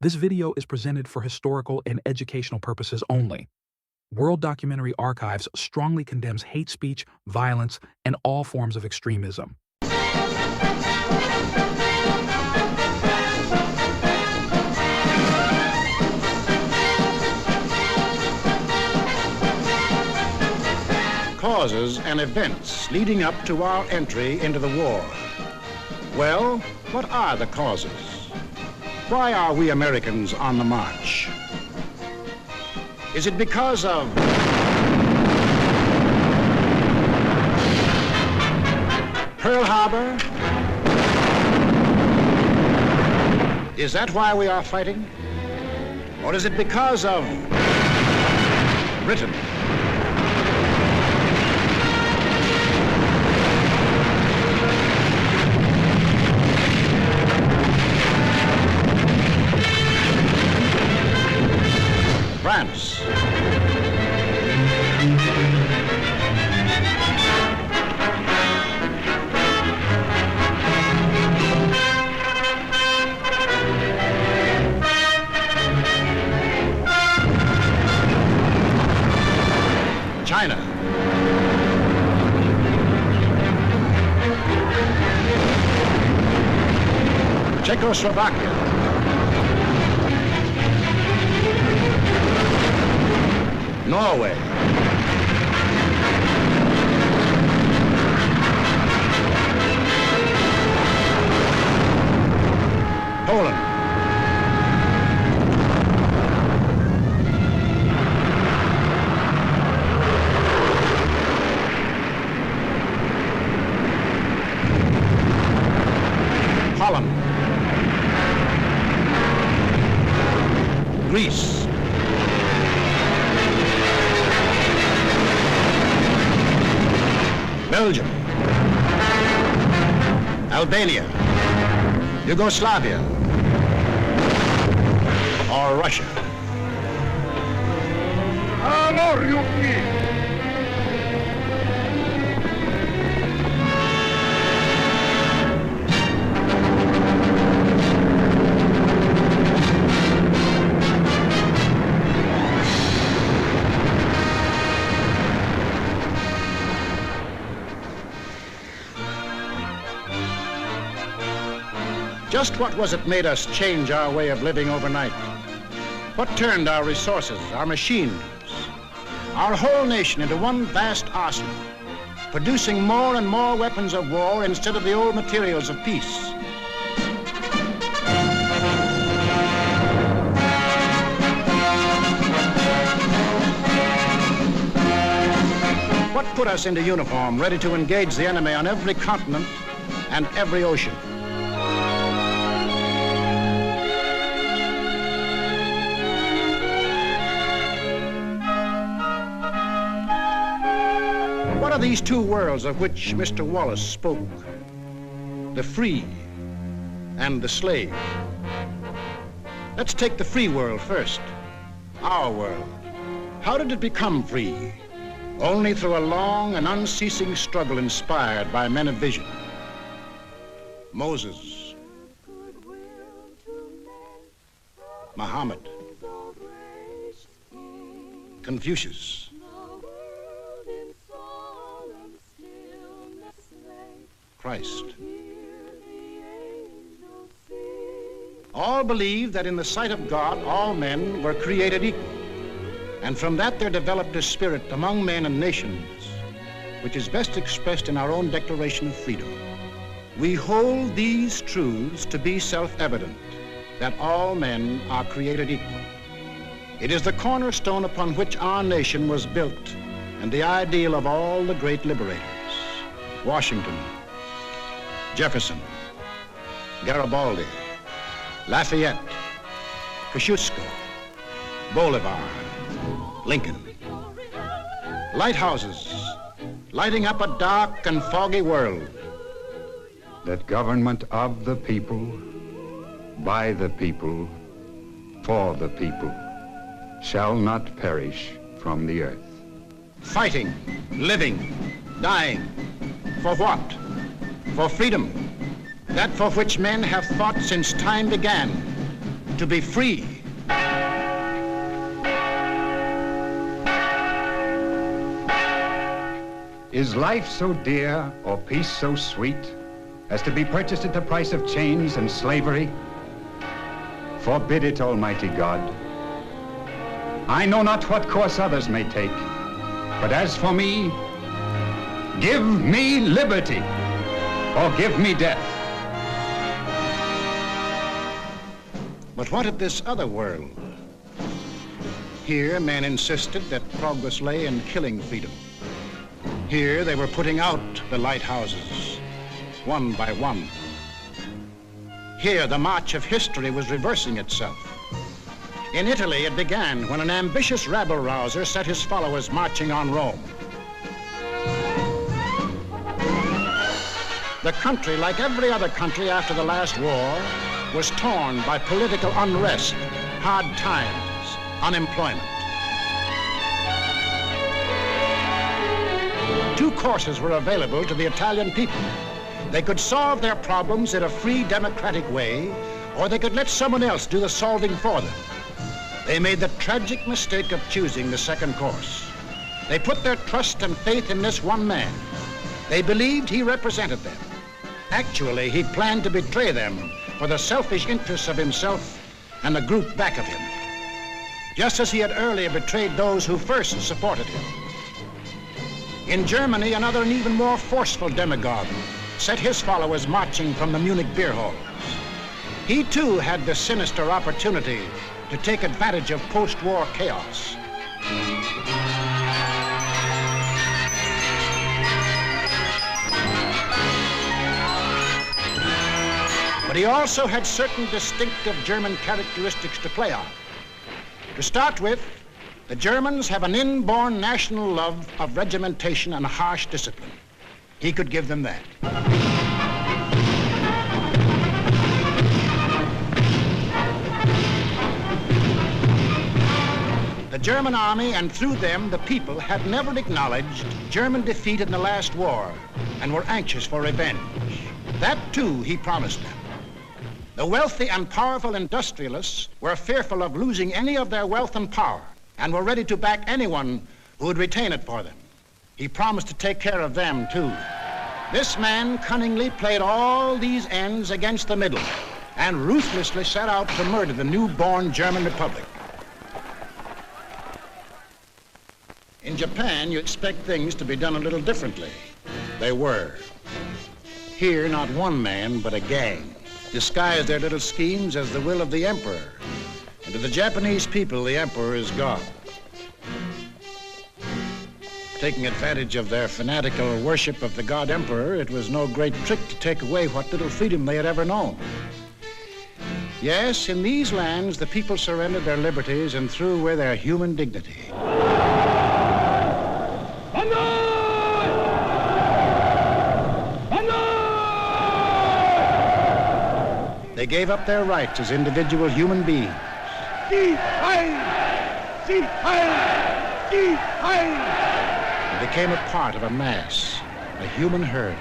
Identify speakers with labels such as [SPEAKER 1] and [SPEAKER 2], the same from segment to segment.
[SPEAKER 1] This video is presented for historical and educational purposes only. World Documentary Archives strongly condemns hate speech, violence, and all forms of extremism.
[SPEAKER 2] Causes and events leading up to our entry into the war. Well, what are the causes? Why are we Americans on the march? Is it because of Pearl Harbor? Is that why we are fighting? Or is it because of Britain? France. China. Czechoslovakia. Norway. Poland. Holland. Greece. Belgium, Albania, Yugoslavia, or Russia. Just what was it made us change our way of living overnight? What turned our resources, our machines, our whole nation into one vast arsenal, producing more and more weapons of war instead of the old materials of peace? What put us into uniform, ready to engage the enemy on every continent and every ocean? What are these two worlds of which Mr. Wallace spoke? The free and the slave. Let's take the free world first, our world. How did it become free? Only through a long and unceasing struggle inspired by men of vision. Moses, Muhammad, Confucius, Christ. All believed that in the sight of God, all men were created equal. And from that there developed a spirit among men and nations, which is best expressed in our own Declaration of Freedom. We hold these truths to be self-evident, that all men are created equal. It is the cornerstone upon which our nation was built, and the ideal of all the great liberators. Washington, Jefferson, Garibaldi, Lafayette, Kosciuszko, Bolivar, Lincoln. Lighthouses, lighting up a dark and foggy world.
[SPEAKER 3] That government of the people, by the people, for the people, shall not perish from the earth.
[SPEAKER 2] Fighting, living, dying. For what? For freedom, that for which men have fought since time began. to be free.
[SPEAKER 3] Is life so dear or peace so sweet as to be purchased at the price of chains and slavery? Forbid it, Almighty God. I know not what course others may take, but as for me, give me liberty or give me death.
[SPEAKER 2] But what of this other world? Here, men insisted that progress lay in killing freedom. Here, they were putting out the lighthouses, one by one. Here, the march of history was reversing itself. In Italy, it began when an ambitious rabble-rouser set his followers marching on Rome. The country, like every other country after the last war, was torn by political unrest, hard times, unemployment. Two courses were available to the Italian people. They could solve their problems in a free, democratic way, or they could let someone else do the solving for them. They made the tragic mistake of choosing the second course. They put their trust and faith in this one man. They believed he represented them. Actually, he planned to betray them for the selfish interests of himself and the group back of him, just as he had earlier betrayed those who first supported him. In Germany, another and even more forceful demagogue set his followers marching from the Munich beer halls. He too had the sinister opportunity to take advantage of post-war chaos. But he also had certain distinctive German characteristics to play on. To start with, the Germans have an inborn national love of regimentation and harsh discipline. He could give them that. The German army, and through them the people, had never acknowledged German defeat in the last war and were anxious for revenge. That too he promised them. The wealthy and powerful industrialists were fearful of losing any of their wealth and power and were ready to back anyone who would retain it for them. He promised to take care of them too. This man cunningly played all these ends against the middle and ruthlessly set out to murder the newborn German Republic. In Japan, you expect things to be done a little differently. They were. Here, not one man, but a gang disguised their little schemes as the will of the emperor. And to the Japanese people, the emperor is God. Taking advantage of their fanatical worship of the god emperor, it was no great trick to take away what little freedom they had ever known. Yes, in these lands, the people surrendered their liberties and threw away their human dignity. They gave up their rights as individual human beings. And became a part of a mass, a human herd.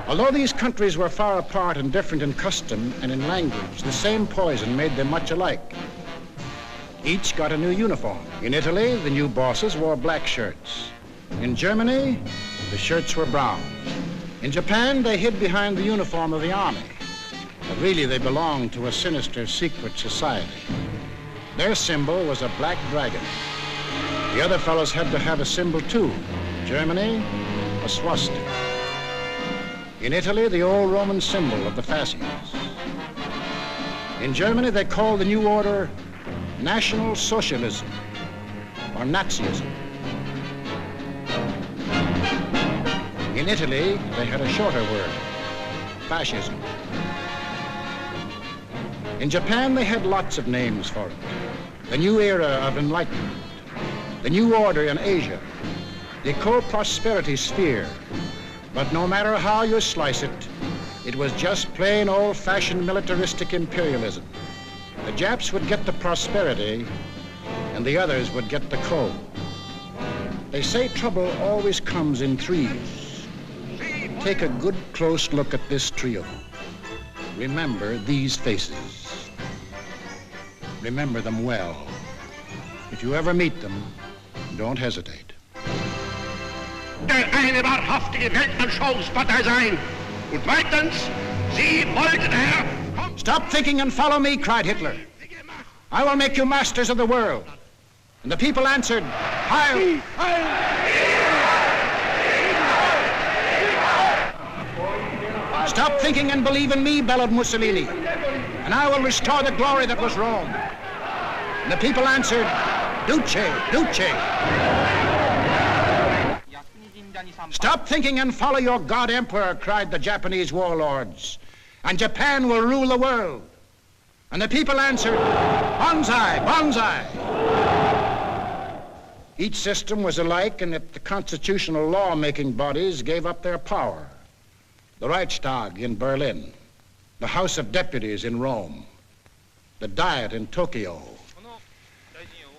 [SPEAKER 2] Although these countries were far apart and different in custom and in language, the same poison made them much alike. Each got a new uniform. In Italy, the new bosses wore black shirts. In Germany, the shirts were brown. In Japan, they hid behind the uniform of the army. But really, they belonged to a sinister secret society. Their symbol was a black dragon. The other fellows had to have a symbol too. Germany, a swastika. In Italy, the old Roman symbol of the fascists. In Germany, they called the new order National Socialism, or Nazism. In Italy, they had a shorter word, Fascism. In Japan, they had lots of names for it. The new era of enlightenment, the new order in Asia, the eco-prosperity sphere. But no matter how you slice it, it was just plain old-fashioned militaristic imperialism. The Japs would get the prosperity, and the others would get the coal. They say trouble always comes in threes. take a good close look at this trio, remember these faces. Remember them well. If you ever meet them, don't hesitate.
[SPEAKER 4] Eine wahrhaftige Weltanschauungspartei sein. Und zweitens, Sie wollten, Herr...
[SPEAKER 2] Stop thinking and follow me, cried Hitler. I will make you masters of the world. And the people answered, Heil! Stop thinking and believe in me, bellowed Mussolini, and I will restore the glory that was Rome. And the people answered, Duce, Duce. Stop thinking and follow your God Emperor, cried the Japanese warlords, and Japan will rule the world. And the people answered, Banzai, Banzai. Each system was alike in that the constitutional law-making bodies gave up their power. The Reichstag in Berlin, the House of Deputies in Rome, the Diet in Tokyo.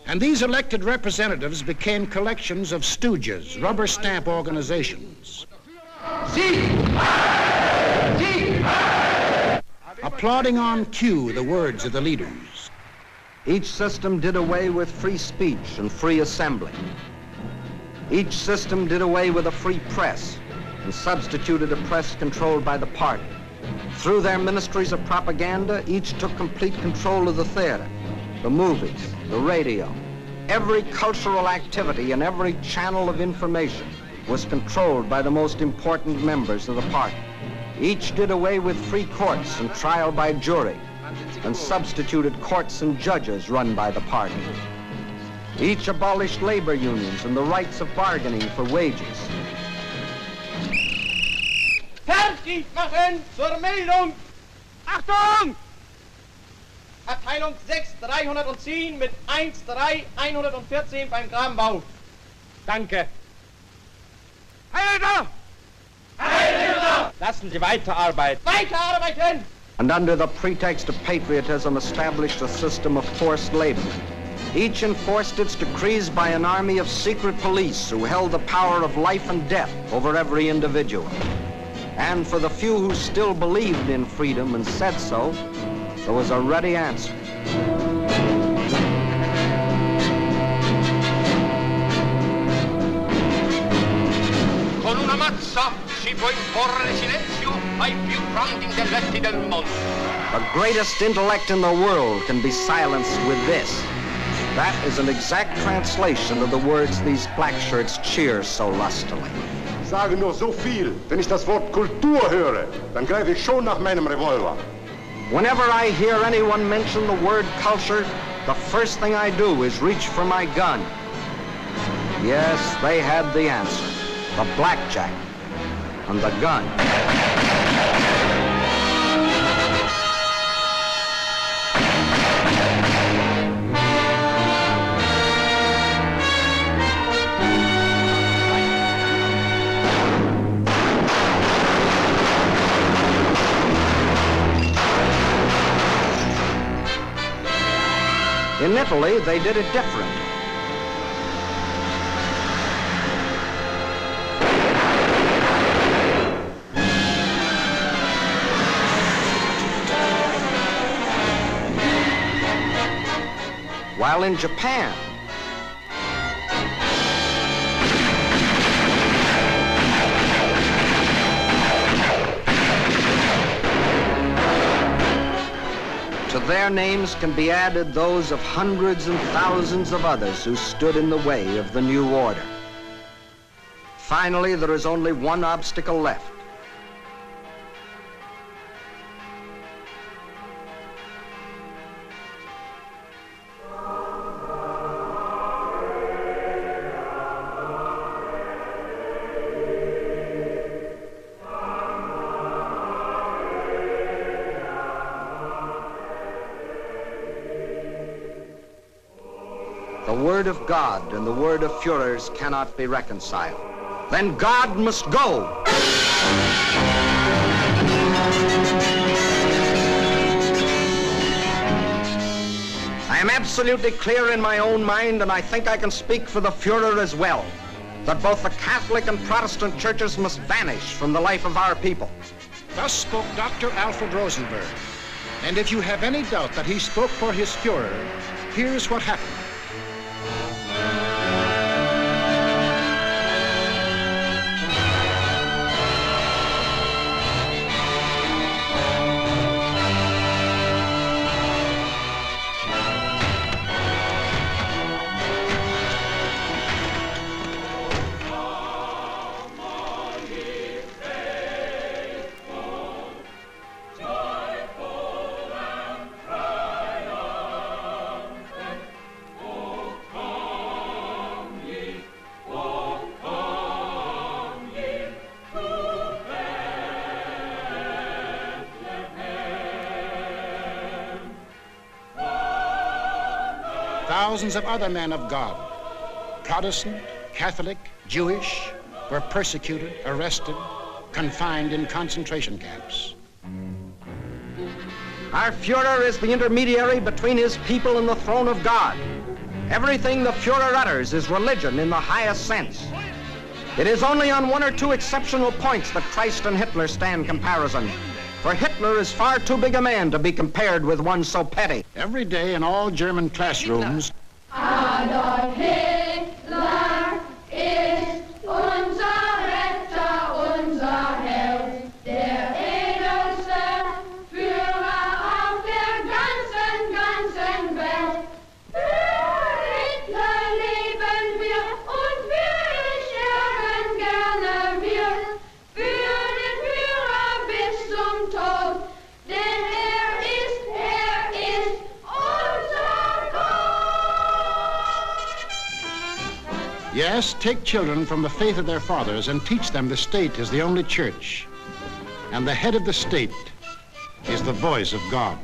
[SPEAKER 2] And these elected representatives became collections of stooges, rubber stamp organizations. Applauding on cue the words of the leaders.
[SPEAKER 5] Each system did away with free speech and free assembly. Each system did away with a free press and substituted a press controlled by the party. Through their ministries of propaganda, each took complete control of the theater, the movies, the radio. Every cultural activity and every channel of information was controlled by the most important members of the party. Each did away with free courts and trial by jury and substituted courts and judges run by the party. Each abolished labor unions and the rights of bargaining for wages.
[SPEAKER 6] Fertig machen zur Meldung! Achtung! Abteilung 6, 310 mit 1-3-114 beim Grabenbau. Danke. Heil Hitler! Heil Hitler! Lassen Sie weiterarbeiten. Weiterarbeiten!
[SPEAKER 5] And under the pretext of patriotism established a system of forced labor. Each enforced its decrees by an army of secret police who held the power of life and death over every individual. And for the few who still believed in freedom and said so, there was a ready answer.
[SPEAKER 4] Con una mazza si può imporre silenzio ai più grandi intelletti del mondo.
[SPEAKER 5] The greatest intellect in the world can be silenced with this. That is an exact translation of the words these black shirts cheer so lustily.
[SPEAKER 7] Ich sage nur so viel, wenn ich das Wort Kultur höre, dann greife ich schon nach meinem Revolver.
[SPEAKER 5] Whenever I hear anyone mention the word culture, the first thing I do is reach for my gun. Yes, they had the answer. The blackjack and the gun. In Italy, they did it different. While in Japan, to their names can be added those of hundreds and thousands of others who stood in the way of the new order. Finally, there is only one obstacle left. The word of God and the word of Führers cannot be reconciled. Then God must go. I am absolutely clear in my own mind, and I think I can speak for the Führer as well. that both the Catholic and Protestant churches must vanish from the life of our people.
[SPEAKER 2] Thus spoke Dr. Alfred Rosenberg. And if you have any doubt that he spoke for his Führer, here's what happened. Thousands of other men of God, Protestant, Catholic, Jewish, were persecuted, arrested, confined in concentration camps.
[SPEAKER 5] Our Führer is the intermediary between his people and the throne of God. Everything the Führer utters is religion in the highest sense. It is only on one or two exceptional points that Christ and Hitler stand comparison. For Hitler is far too big a man to be compared with one so petty.
[SPEAKER 2] Every day in all German classrooms,
[SPEAKER 8] Adolf Hitler ist unser Retter, unser Held, der edelste Führer auf der ganzen Welt. Für Hitler leben wir und wir sterben gerne wir. Für den Führer bis zum Tod, denn er ist unser Gott.
[SPEAKER 2] yes, take children from the faith of their fathers and teach them the state is the only church, and the head of the state is the voice of God.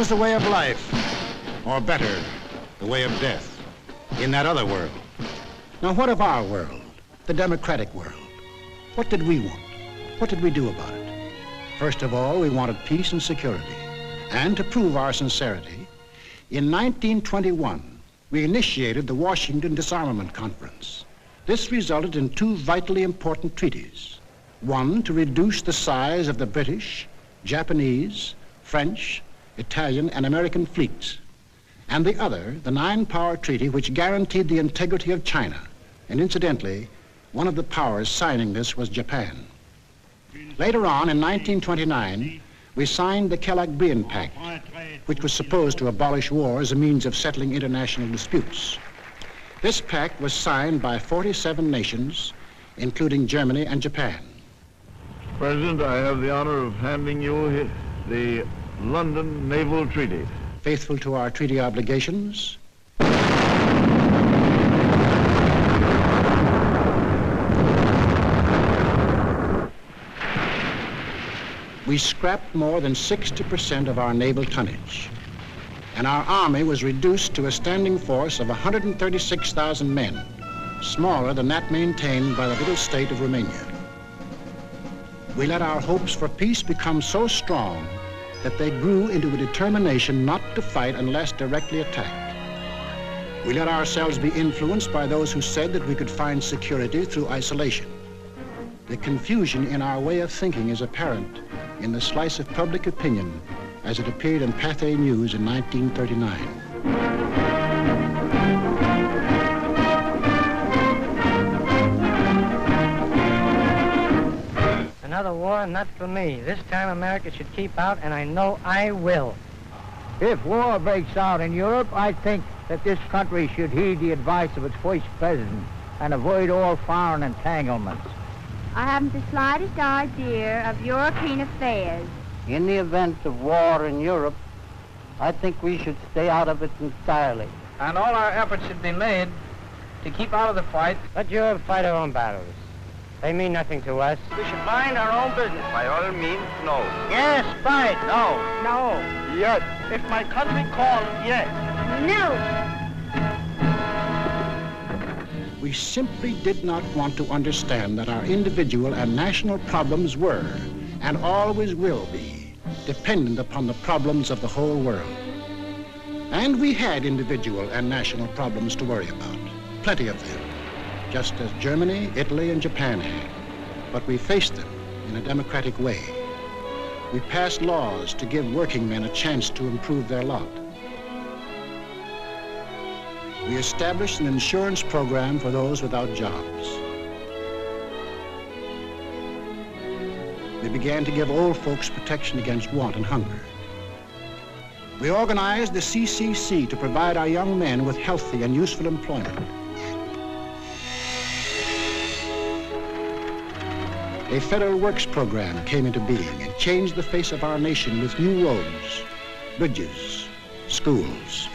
[SPEAKER 2] was the way of life, or better, the way of death, in that other world. Now, what of our world, the democratic world? What did we want? What did we do about it? First of all, we wanted peace and security. And to prove our sincerity, in 1921, we initiated the Washington Disarmament Conference. This resulted in two vitally important treaties. One, to reduce the size of the British, Japanese, French, Italian, and American fleets. And the other, the Nine-Power Treaty, which guaranteed the integrity of China. And incidentally, one of the powers signing this was Japan. Later on, in 1929, we signed the Kellogg-Briand Pact, which was supposed to abolish war as a means of settling international disputes. This pact was signed by 47 nations, including Germany and Japan.
[SPEAKER 9] President, I have the honor of handing you the London Naval Treaty.
[SPEAKER 2] Faithful to our treaty obligations, we scrapped more than 60% of our naval tonnage, and our army was reduced to a standing force of 136,000 men, smaller than that maintained by the little state of Romania. We let our hopes for peace become so strong that they grew into a determination not to fight unless directly attacked. We let ourselves be influenced by those who said that we could find security through isolation. The confusion in our way of thinking is apparent in the slice of public opinion as it appeared in Pathé News in 1939.
[SPEAKER 10] Another war, not for me. This time America should keep out, and I know I will.
[SPEAKER 11] If war breaks out in Europe, I think that this country should heed the advice of its first president and avoid all foreign entanglements.
[SPEAKER 12] I haven't the slightest idea of European affairs.
[SPEAKER 11] In the event of war in Europe, I think we should stay out of it entirely.
[SPEAKER 10] And all our efforts should be made to keep out of the fight. Let Europe fight her own battles. They mean nothing to us.
[SPEAKER 6] We should mind our own business.
[SPEAKER 9] By all means, no.
[SPEAKER 6] Yes, fight.
[SPEAKER 9] No.
[SPEAKER 6] No.
[SPEAKER 9] Yes.
[SPEAKER 6] If my country calls, yes.
[SPEAKER 12] No.
[SPEAKER 2] We simply did not want to understand that our individual and national problems were, and always will be, dependent upon the problems of the whole world. And we had individual and national problems to worry about, plenty of them, just as Germany, Italy, and Japan had. But we faced them in a democratic way. We passed laws to give working men a chance to improve their lot. We established an insurance program for those without jobs. We began to give old folks protection against want and hunger. We organized the CCC to provide our young men with healthy and useful employment. A federal works program came into being and changed the face of our nation with new roads, bridges, schools.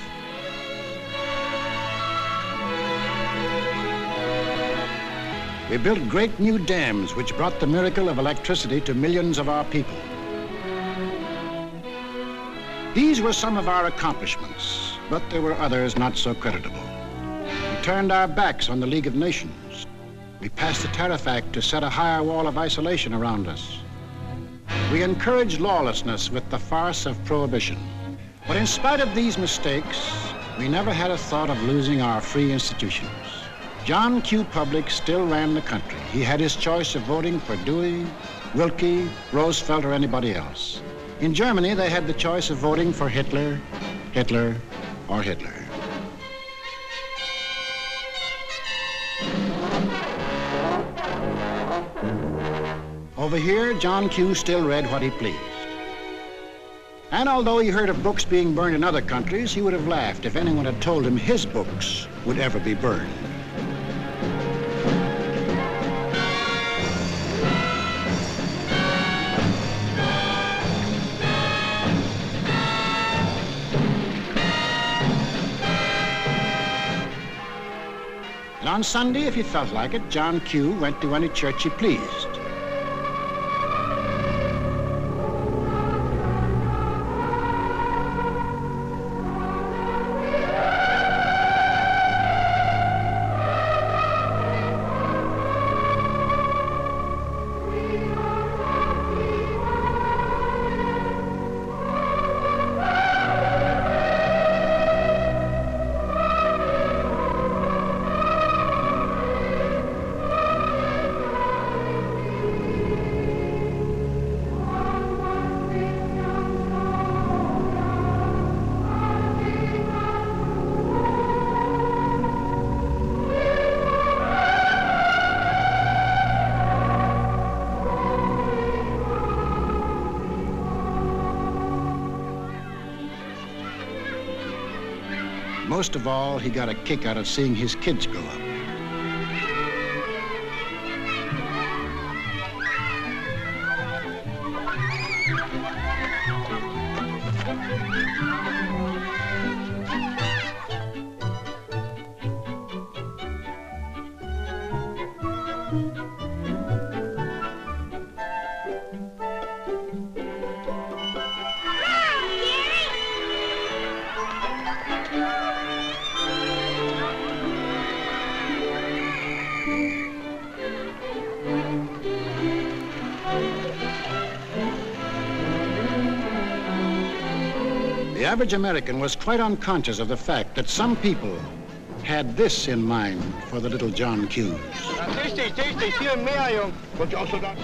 [SPEAKER 2] We built great new dams which brought the miracle of electricity to millions of our people. These were some of our accomplishments, but there were others not so creditable. We turned our backs on the League of Nations. We passed the Tariff Act to set a higher wall of isolation around us. We encouraged lawlessness with the farce of prohibition. But in spite of these mistakes, we never had a thought of losing our free institutions. John Q. Public still ran the country. He had his choice of voting for Dewey, Wilkie, Roosevelt, or anybody else. In Germany, they had the choice of voting for Hitler, Hitler, or Hitler. Over here, John Q. still read what he pleased. And although he heard of books being burned in other countries, he would have laughed if anyone had told him his books would ever be burned. And on Sunday, if he felt like it, John Q. went to any church he pleased. most of all, he got a kick out of seeing his kids grow up. The average American was quite unconscious of the fact that some people had this in mind for the little John Q's.
[SPEAKER 6] Tüchtig, viel mehr, Jung.
[SPEAKER 9] Wollt ihr auch so da?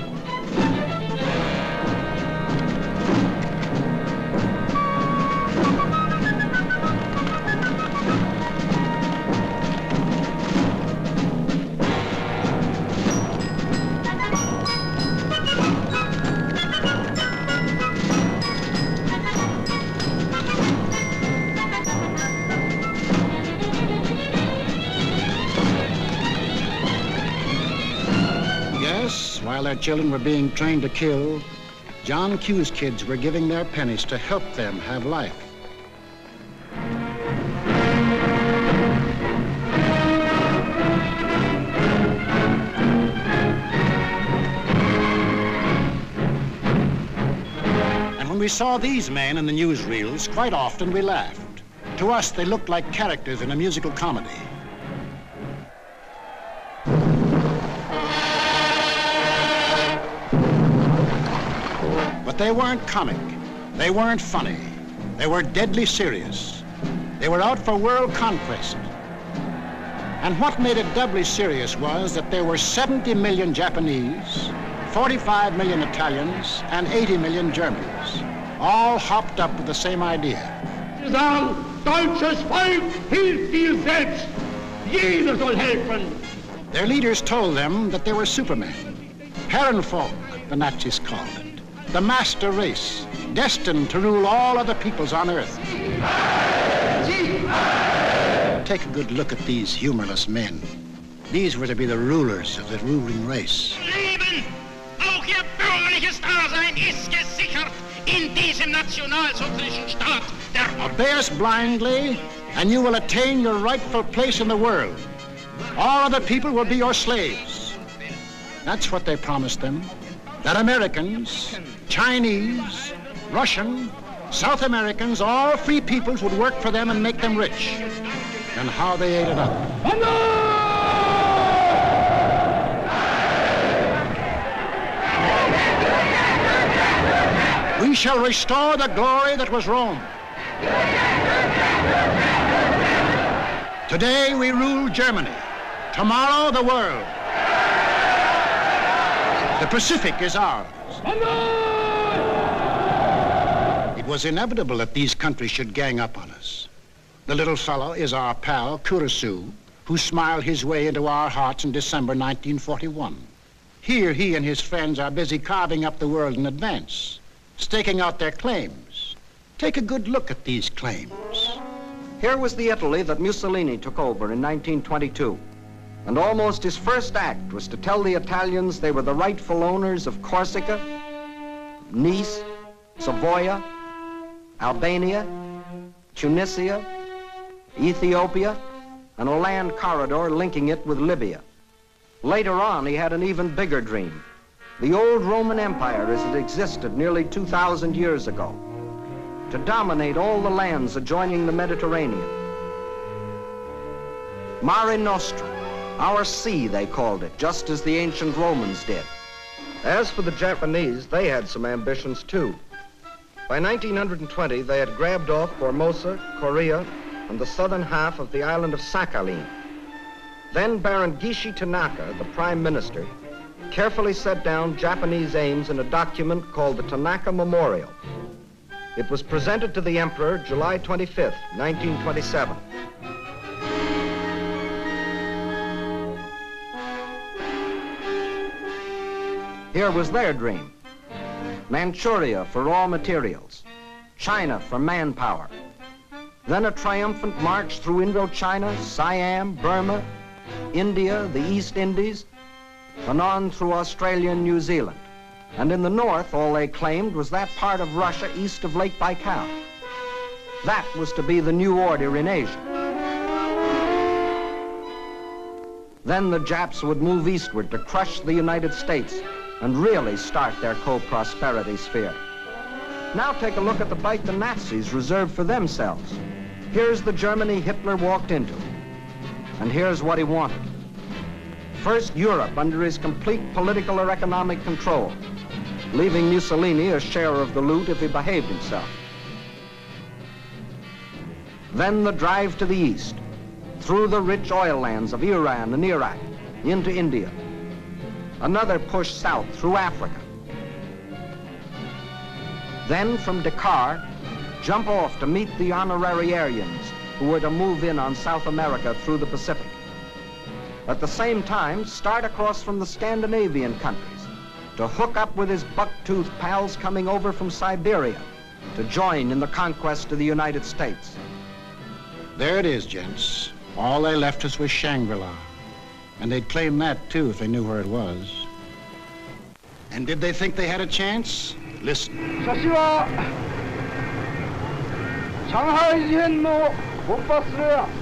[SPEAKER 2] While their children were being trained to kill, John Q's kids were giving their pennies to help them have life. And when we saw these men in the newsreels, quite often we laughed. To us, they looked like characters in a musical comedy. But they weren't comic, they weren't funny, they were deadly serious. They were out for world conquest. And what made it doubly serious was that there were 70 million Japanese, 45 million Italians, and 80 million Germans, all hopped up with the same idea.
[SPEAKER 6] Deutsches Volk hilft dir selbst. Jeder soll helfen.
[SPEAKER 2] Their leaders told them that they were supermen, Herrenvolk, the Nazis called it. The master race, destined to rule all other peoples on Earth. Take a good look at these humorless men. These were to be the rulers of the ruling race.
[SPEAKER 4] Leben, auch ihr bürgerliches Dasein ist gesichert in diesem nationalsozialistischen Staat.
[SPEAKER 2] Obey us blindly, and you will attain your rightful place in the world. All other people will be your slaves. That's what they promised them. That Americans, Chinese, Russian, South Americans, all free peoples would work for them and make them rich. And how they ate it up. We shall restore the glory that was Rome. Today we rule Germany. Tomorrow the world. The Pacific is ours. It was inevitable that these countries should gang up on us. The little fellow is our pal, Kurosu, who smiled his way into our hearts in December 1941. Here he and his friends are busy carving up the world in advance, staking out their claims. Take a good look at these claims.
[SPEAKER 5] Here was the Italy that Mussolini took over in 1922. And almost his first act was to tell the Italians they were the rightful owners of Corsica, Nice, Savoia, Albania, Tunisia, Ethiopia, and a land corridor linking it with Libya. Later on, he had an even bigger dream. The old Roman Empire as it existed nearly 2,000 years ago, to dominate all the lands adjoining the Mediterranean. Mare Nostrum. Our sea, they called it, just as the ancient Romans did.
[SPEAKER 13] As for the Japanese, they had some ambitions too. By 1920, they had grabbed off Formosa, Korea, and the southern half of the island of Sakhalin. Then Baron Gishi Tanaka, the prime minister, carefully set down Japanese aims in a document called the Tanaka Memorial. It was presented to the emperor July 25th, 1927.
[SPEAKER 5] Here was their dream. Manchuria for raw materials, China for manpower, Then a triumphant march through Indochina, Siam, Burma, India, the East Indies, and on through Australia and New Zealand. And in the north, all they claimed was that part of Russia east of Lake Baikal. That was to be the new order in Asia. Then the Japs would move eastward to crush the United States and really start their co-prosperity sphere. Now take a look at the bite the Nazis reserved for themselves. Here's the Germany Hitler walked into, and here's what he wanted. First, Europe under his complete political or economic control, leaving Mussolini a share of the loot if he behaved himself. Then the drive to the east, through the rich oil lands of Iran and Iraq, into India. Another push south through Africa. Then from Dakar, jump off to meet the honorary Aryans who were to move in on South America through the Pacific. At the same time, start across from the Scandinavian countries to hook up with his buck-toothed pals coming over from Siberia to join in the conquest of the United States.
[SPEAKER 2] There it is, gents. All they left us was Shangri-La. And they'd claim that, too, if they knew where it was. And did they think they had a chance? Listen.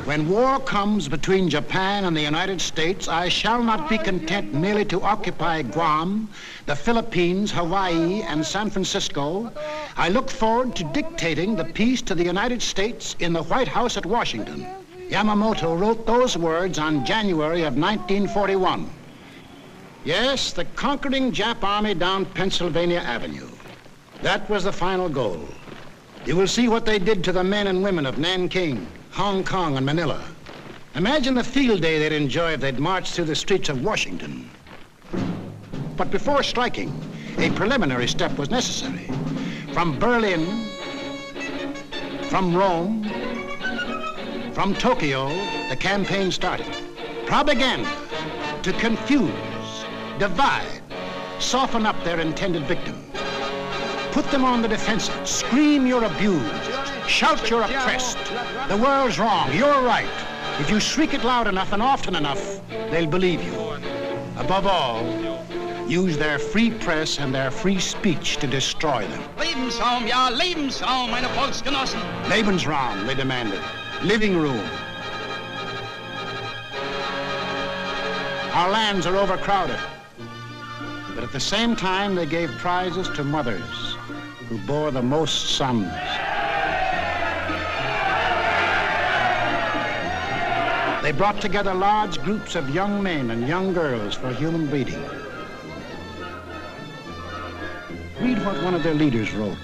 [SPEAKER 2] When war comes between Japan and the United States, I shall not be content merely to occupy Guam, the Philippines, Hawaii, and San Francisco. I look forward to dictating the peace to the United States in the White House at Washington. Yamamoto wrote those words on January of 1941. Yes, the conquering Jap army down Pennsylvania Avenue. That was the final goal. You will see what they did to the men and women of Nanking, Hong Kong, and Manila. Imagine the field day they'd enjoy if they'd marched through the streets of Washington. But before striking, a preliminary step was necessary. From Berlin, from Rome, from Tokyo, the campaign started. Propaganda to confuse, divide, soften up their intended victims. Put them on the defensive. Scream you're abused. Shout you're oppressed. The world's wrong. You're right. If you shriek it loud enough and often enough, they'll believe you. Above all, use their free press and their free speech to destroy them.
[SPEAKER 14] Lebensraum, ja, Lebensraum, meine Volksgenossen.
[SPEAKER 2] Lebensraum, they demanded. Living room. Our lands are overcrowded. But at the same time, they gave prizes to mothers who bore the most sons. They brought together large groups of young men and young girls for human breeding. Read what one of their leaders wrote.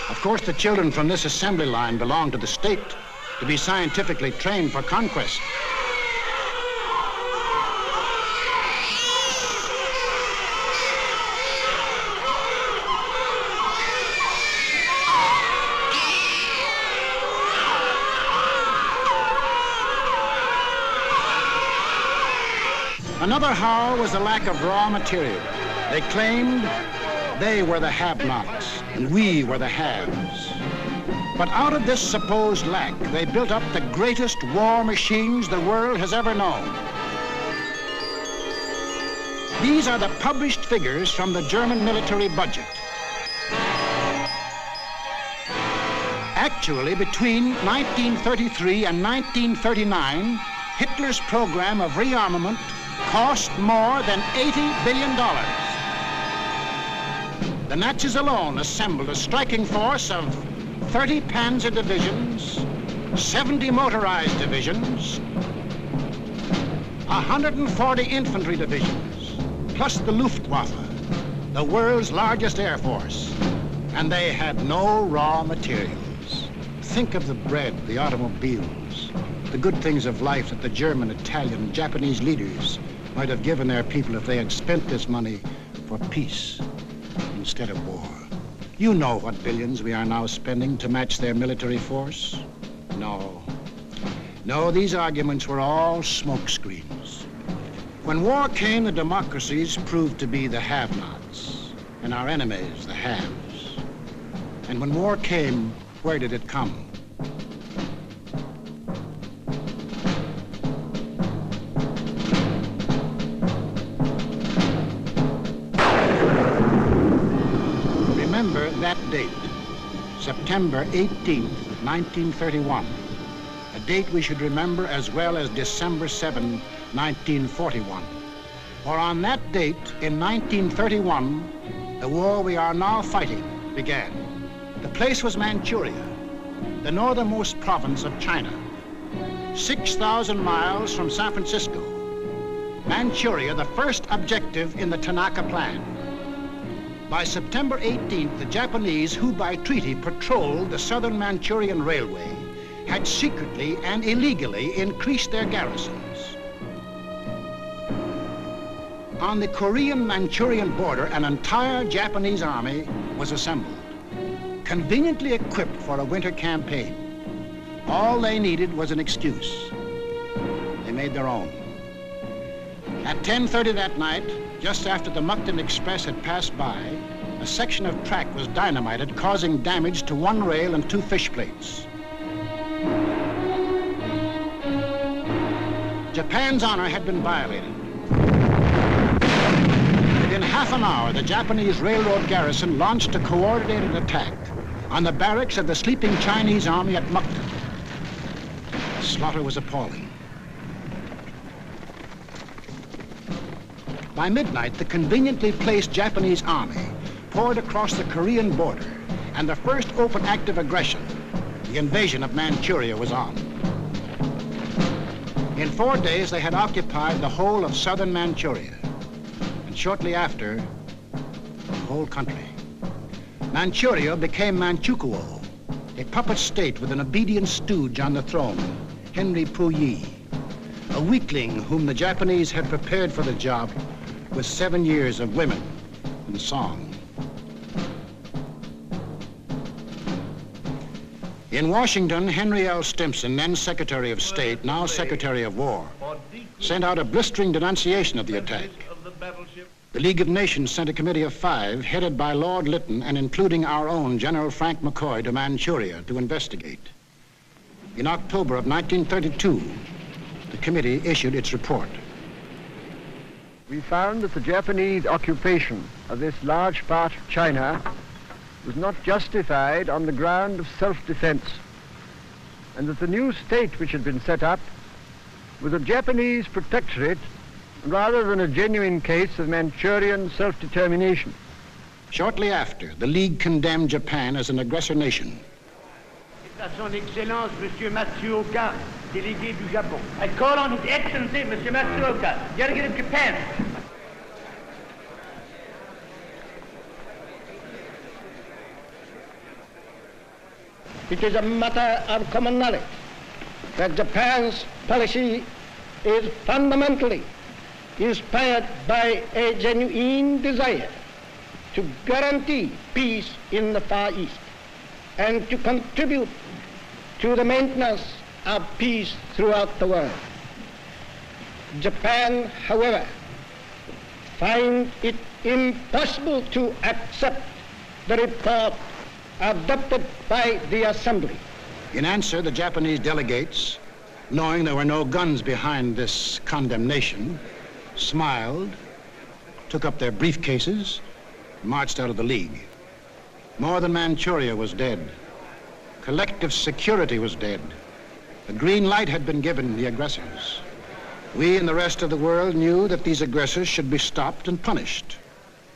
[SPEAKER 2] Of course, the children from this assembly line belong to the state to be scientifically trained for conquest. Another howl was the lack of raw material. They claimed they were the have-nots, and we were the haves. But out of this supposed lack, they built up the greatest war machines the world has ever known. These are the published figures from the German military budget. Actually, between 1933 and 1939, Hitler's program of rearmament cost more than $80 billion. The Nazis alone assembled a striking force of 30 panzer divisions, 70 motorized divisions, 140 infantry divisions, plus the Luftwaffe, the world's largest air force. And they had no raw materials. Think of the bread, the automobiles, the good things of life that the German, Italian, Japanese leaders might have given their people if they had spent this money for peace instead of war. You know what billions we are now spending to match their military force? No. No, these arguments were all smokescreens. When war came, the democracies proved to be the have-nots, and our enemies the haves. And when war came, where did it come? Remember that date, September 18th, 1931, a date we should remember as well as December 7, 1941. For on that date, in 1931, the war we are now fighting began. The place was Manchuria, the northernmost province of China, 6,000 miles from San Francisco. Manchuria, the first objective in the Tanaka Plan. By September 18th, the Japanese, who by treaty patrolled the southern Manchurian Railway, had secretly and illegally increased their garrisons. On the Korean-Manchurian border, an entire Japanese army was assembled, conveniently equipped for a winter campaign. All they needed was an excuse. They made their own. At 10:30 that night, just after the Mukden Express had passed by, a section of track was dynamited, causing damage to one rail and 2 fish plates. Japan's honor had been violated. Within half an hour, the Japanese railroad garrison launched a coordinated attack on the barracks of the sleeping Chinese army at Mukden. The slaughter was appalling. By midnight, the conveniently placed Japanese army poured across the Korean border, and the first open act of aggression, the invasion of Manchuria, was on. In 4 days, they had occupied the whole of southern Manchuria, and shortly after, the whole country. Manchuria became Manchukuo, a puppet state with an obedient stooge on the throne, Henry Puyi, a weakling whom the Japanese had prepared for the job with 7 years of women and song. In Washington, Henry L. Stimson, then Secretary of State, now Secretary of War, sent out a blistering denunciation of the attack. The League of Nations sent a committee of 5, headed by Lord Lytton and including our own General Frank McCoy, to Manchuria to investigate. In October of 1932, the committee issued its report.
[SPEAKER 15] We found that the Japanese occupation of this large part of China was not justified on the ground of self-defense, and that the new state which had been set up was a Japanese protectorate rather than a genuine case of Manchurian self-determination.
[SPEAKER 2] Shortly after, the League condemned Japan as an aggressor nation.
[SPEAKER 6] À son Excellence, Monsieur Matsuoka, délégué du Japon. I call on His Excellency, Monsieur Matsuoka, delegate of Japan. It is a matter of common knowledge that Japan's policy is fundamentally inspired by a genuine desire to guarantee peace in the Far East and to contribute to the maintenance of peace throughout the world. Japan, however, finds it impossible to accept the report adopted by the Assembly.
[SPEAKER 2] In answer, the Japanese delegates, knowing there were no guns behind this condemnation, smiled, took up their briefcases, marched out of the League. More than Manchuria was dead. Collective security was dead. The green light had been given the aggressors. We and the rest of the world knew that these aggressors should be stopped and punished,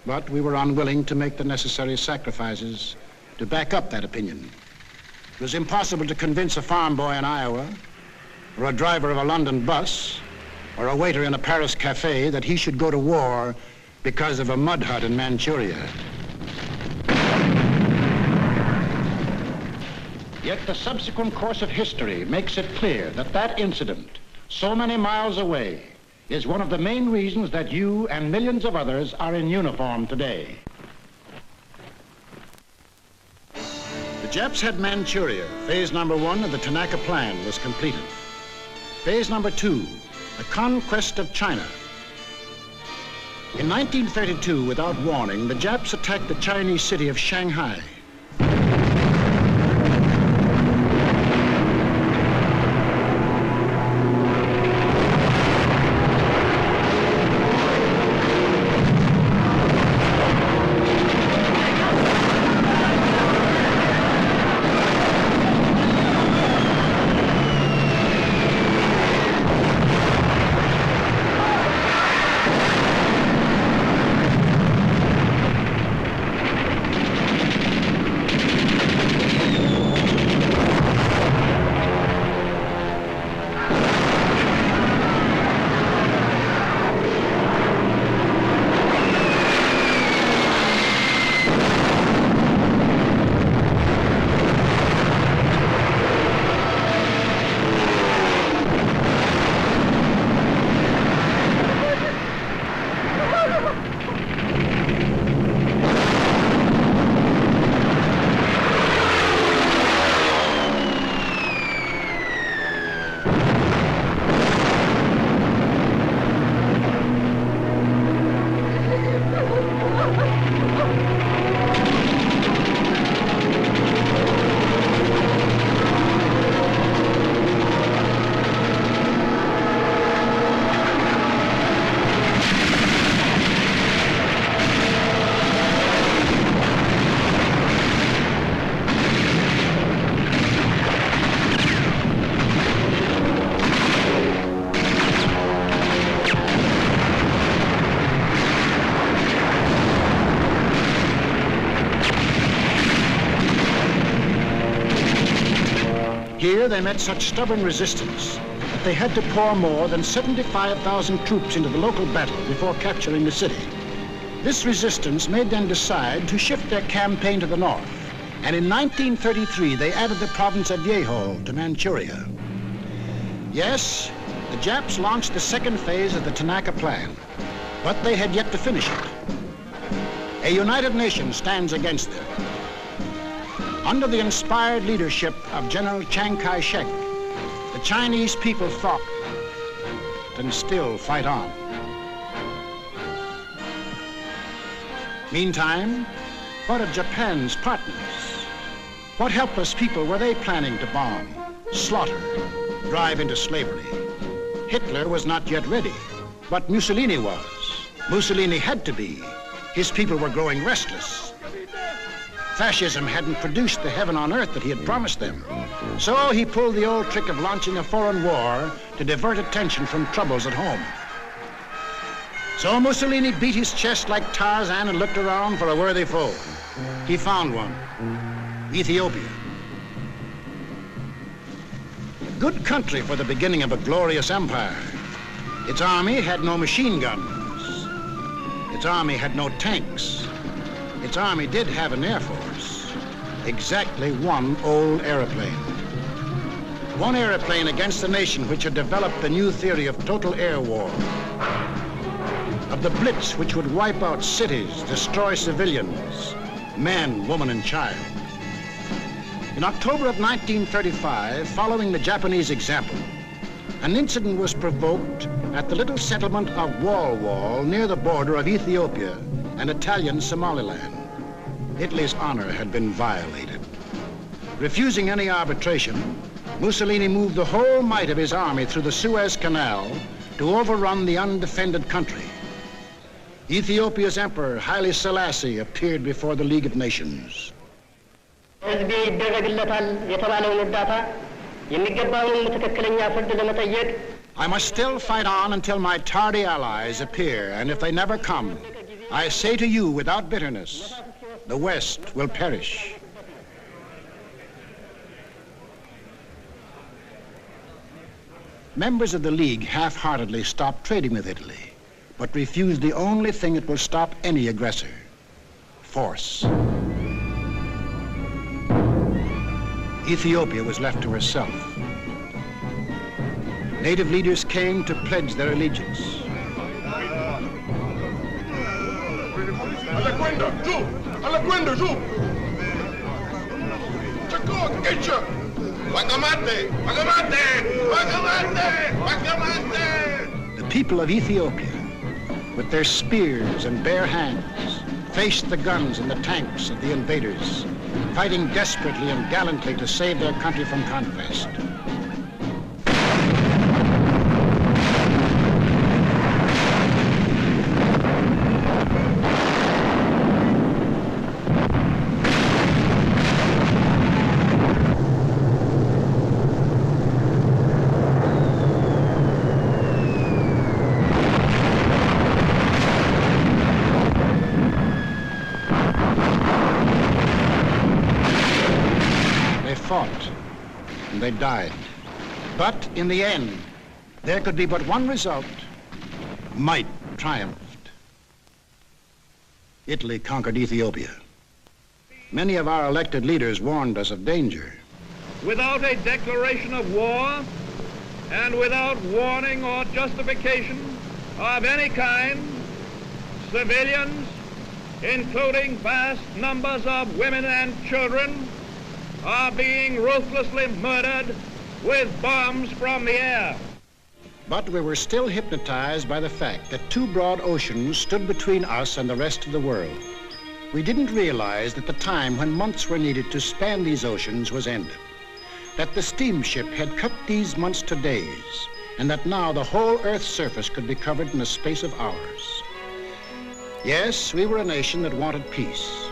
[SPEAKER 2] but we were unwilling to make the necessary sacrifices to back up that opinion. It was impossible to convince a farm boy in Iowa, or a driver of a London bus, or a waiter in a Paris cafe that he should go to war because of a mud hut in Manchuria. Yet the subsequent course of history makes it clear that that incident, so many miles away, is one of the main reasons that you and millions of others are in uniform today. Japs had Manchuria. Phase number 1 of the Tanaka Plan was completed. Phase number 2, the conquest of China. In 1932, without warning, the Japs attacked the Chinese city of Shanghai. Here they met such stubborn resistance that they had to pour more than 75,000 troops into the local battle before capturing the city. This resistance made them decide to shift their campaign to the north, and in 1933 they added the province of Yehol to Manchuria. Yes, the Japs launched the second phase of the Tanaka Plan, but they had yet to finish it. A united nation stands against them. Under the inspired leadership of General Chiang Kai-shek, the Chinese people fought and still fight on. Meantime, what of Japan's partners? What helpless people were they planning to bomb, slaughter, drive into slavery? Hitler was not yet ready, but Mussolini was. Mussolini had to be. His people were growing restless. Fascism hadn't produced the heaven on earth that he had promised them. So he pulled the old trick of launching a foreign war to divert attention from troubles at home. So Mussolini beat his chest like Tarzan and looked around for a worthy foe. He found one, Ethiopia. A good country for the beginning of a glorious empire. Its army had no machine guns. Its army had no tanks. Its army did have an air force, exactly one old airplane. One airplane against a nation which had developed the new theory of total air war, of the blitz which would wipe out cities, destroy civilians, man, woman, and child. In October of 1935, following the Japanese example, an incident was provoked at the little settlement of Wal near the border of Ethiopia and Italian Somaliland. Italy's honor had been violated. Refusing any arbitration, Mussolini moved the whole might of his army through the Suez Canal to overrun the undefended country. Ethiopia's emperor, Haile Selassie, appeared before the League of Nations. I must still fight on until my tardy allies appear, and if they never come, I say to you without bitterness, the West will perish. Members of the League half-heartedly stopped trading with Italy, but refused the only thing that will stop any aggressor: force. Ethiopia was left to herself. Native leaders came to pledge their allegiance.
[SPEAKER 7] get you! Wagamate! Wagamate! Wagamate! Wagamate!
[SPEAKER 2] The people of Ethiopia, with their spears and bare hands, faced the guns and the tanks of the invaders, fighting desperately and gallantly to save their country from conquest. Fought, and they died. But in the end, there could be but one result. Might triumphed. Italy conquered Ethiopia. Many of our elected leaders warned us of danger.
[SPEAKER 16] Without a declaration of war and without warning or justification of any kind, civilians, including vast numbers of women and children, are being ruthlessly murdered with bombs from the air.
[SPEAKER 2] But we were still hypnotized by the fact that two broad oceans stood between us and the rest of the world. We didn't realize that the time when months were needed to span these oceans was ended, that the steamship had cut these months to days, and that now the whole Earth's surface could be covered in a space of hours. Yes, we were a nation that wanted peace.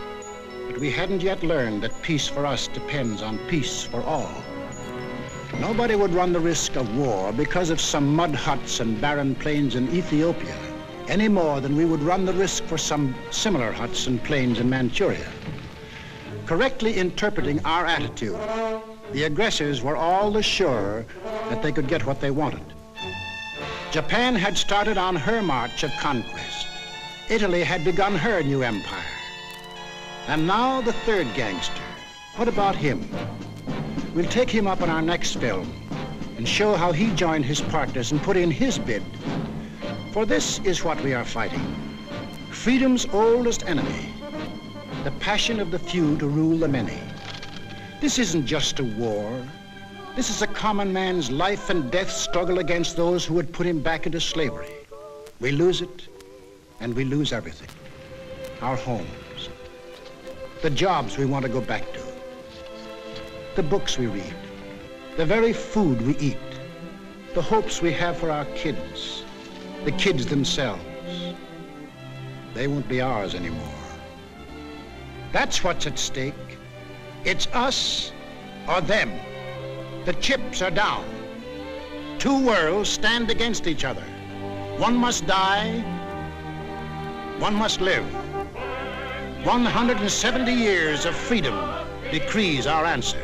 [SPEAKER 2] But we hadn't yet learned that peace for us depends on peace for all. Nobody would run the risk of war because of some mud huts and barren plains in Ethiopia, any more than we would run the risk for some similar huts and plains in Manchuria. Correctly interpreting our attitude, the aggressors were all the surer that they could get what they wanted. Japan had started on her march of conquest. Italy had begun her new empire. And now the third gangster. What about him? We'll take him up in our next film and show how he joined his partners and put in his bid. For this is what we are fighting. Freedom's oldest enemy, the passion of the few to rule the many. This isn't just a war. This is a common man's life and death struggle against those who would put him back into slavery. We lose it, and we lose everything. Our homes. The jobs we want to go back to, the books we read, the very food we eat, the hopes we have for our kids, the kids themselves. They won't be ours anymore. That's what's at stake. It's us or them. The chips are down. Two worlds stand against each other. One must die, one must live. 170 years of freedom decrees our answer.